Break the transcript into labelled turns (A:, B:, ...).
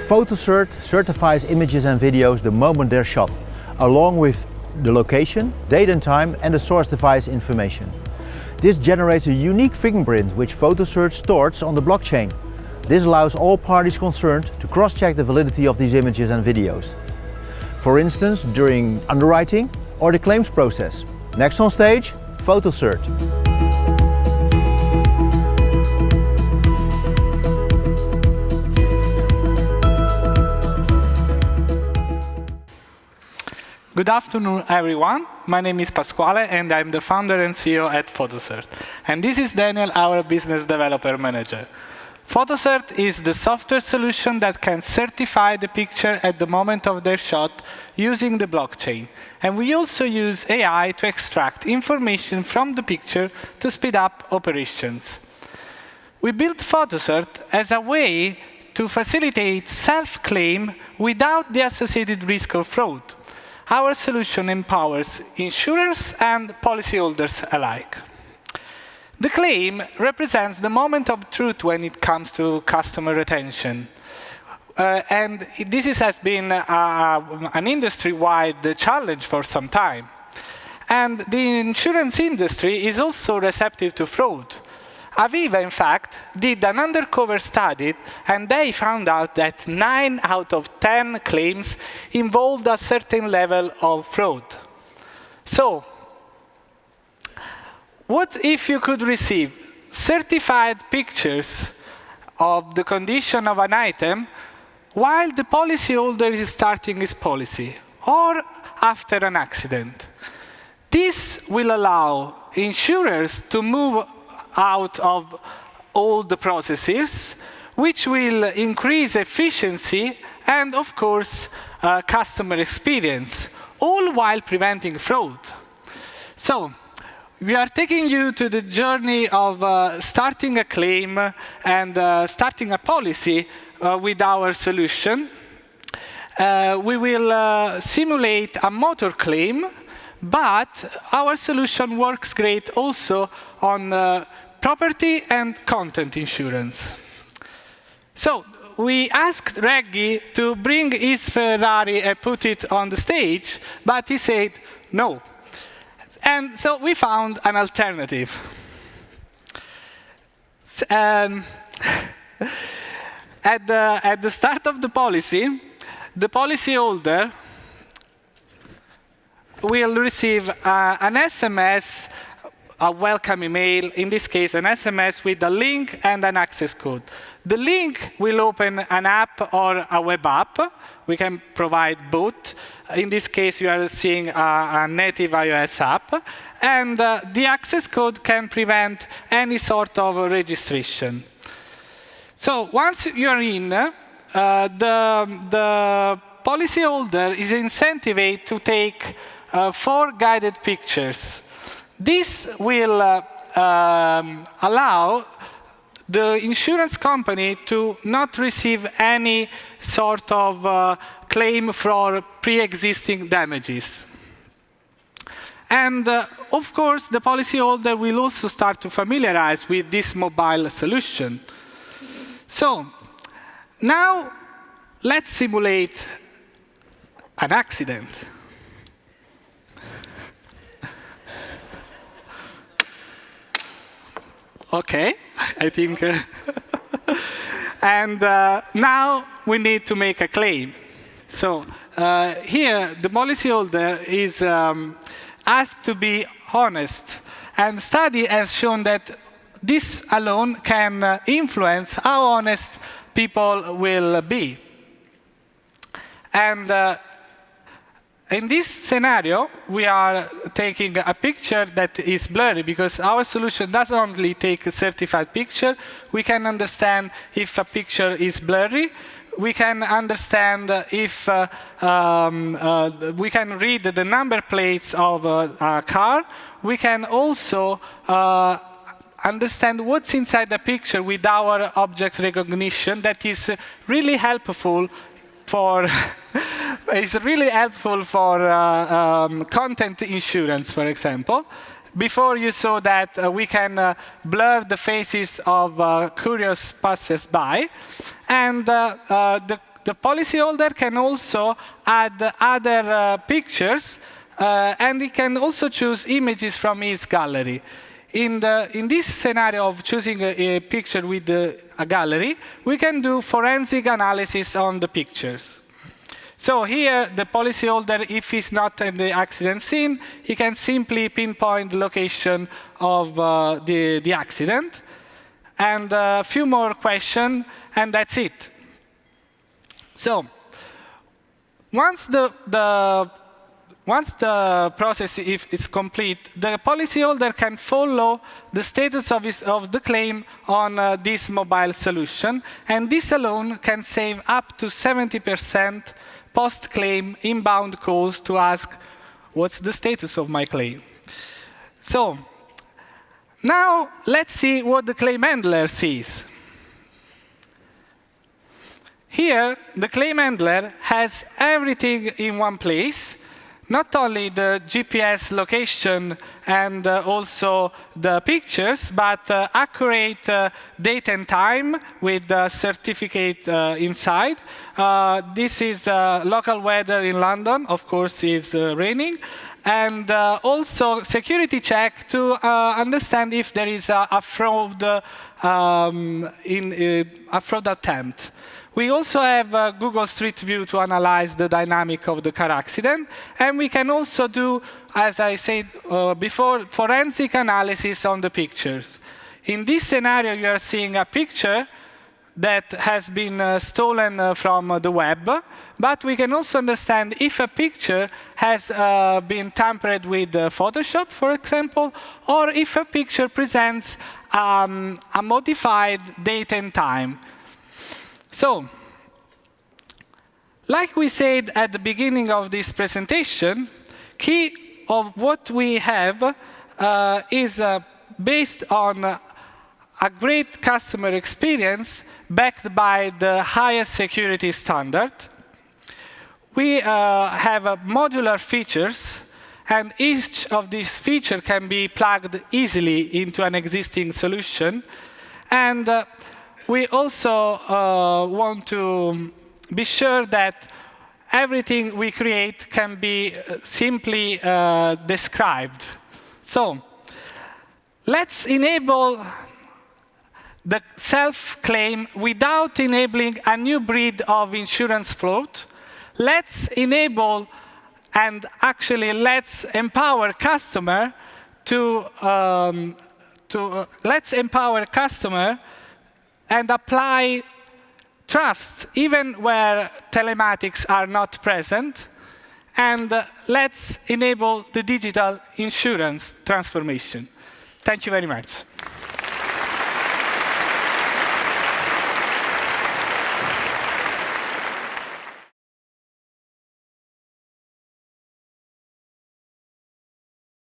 A: Photocert certifies images and videos the moment they're shot, along with the location, date and time, and the source device information. This generates a unique fingerprint which Photocert stores on the blockchain. This allows all parties concerned to cross-check the validity of these images and videos. For instance, during underwriting or the claims process. Next on stage, Photocert.
B: Good afternoon, everyone. My name is Pasquale, and I'm the founder and CEO at Photocert. And this is Daniel, our business developer manager. Photocert is the software solution that can certify the picture at the moment of their shot using the blockchain. And we also use AI to extract information from the picture to speed up operations. We built Photocert as a way to facilitate self-claim without the associated risk of fraud. Our solution empowers insurers and policyholders alike. The claim represents the moment of truth when it comes to customer retention. And this has been an industry-wide challenge for some time. And the insurance industry is also receptive to fraud. Aviva, in fact, did an undercover study, and they found out that 9 out of 10 claims involved a certain level of fraud. So, what if you could receive certified pictures of the condition of an item while the policyholder is starting his policy or after an accident? This will allow insurers to move out of all the processes, which will increase efficiency and, of course, customer experience, all while preventing fraud. So, we are taking you to the journey of starting a claim and starting a policy with our solution. We will simulate a motor claim, but our solution works great also on property and content insurance. So we asked Reggie to bring his Ferrari and put it on the stage, but he said no. And so we found an alternative. At the start of the policyholder will receive an SMS, a welcome email, in this case an SMS with a link and an access code. The link will open an app or a web app. We can provide both. In this case, you are seeing a native iOS app. And the access code can prevent any sort of registration. So once you're in, the policyholder is incentivized to take 4 guided pictures. This will allow the insurance company to not receive any sort of claim for pre-existing damages. And of course, the policyholder will also start to familiarize with this mobile solution. So now let's simulate an accident. Okay, I think. And now we need to make a claim. So here, the policyholder is asked to be honest. And study has shown that this alone can influence how honest people will be. And in this scenario, we are taking a picture that is blurry because our solution doesn't only take a certified picture. We can understand if a picture is blurry. We can understand if we can read the number plates of a car. We can also understand what's inside the picture with our object recognition. That is really helpful for content insurance, for example. Before you saw that we can blur the faces of curious passers-by, and the the policyholder can also add other pictures, and he can also choose images from his gallery. In this scenario of choosing a picture with a gallery, we can do forensic analysis on the pictures. So here, the policyholder, if he's not in the accident scene, he can simply pinpoint the location of the accident. And a few more questions, and that's it. So once the process is complete, the policyholder can follow the status of the claim on this mobile solution, and this alone can save up to 70% post-claim inbound calls to ask, what's the status of my claim? So now let's see what the claim handler sees. Here, the claim handler has everything in one place, not only the GPS location and also the pictures, but accurate date and time with the certificate inside. This is local weather in London. Of course, it's raining. And also security check to understand if there is a fraud a fraud attempt. We also have Google Street View to analyze the dynamic of the car accident. And we can also do, as I said before, forensic analysis on the pictures. In this scenario, you are seeing a picture that has been stolen from the web. But we can also understand if a picture has been tampered with Photoshop, for example, or if a picture presents a modified date and time. So, like we said at the beginning of this presentation, key of what we have is based on a great customer experience backed by the highest security standard. We have modular features, and each of these features can be plugged easily into an existing solution. And we also want to be sure that everything we create can be simply described. So let's enable the self-claim without enabling a new breed of insurance float. Let's enable and actually let's empower customer and apply trust even where telematics are not present. And let's enable the digital insurance transformation. Thank you very much.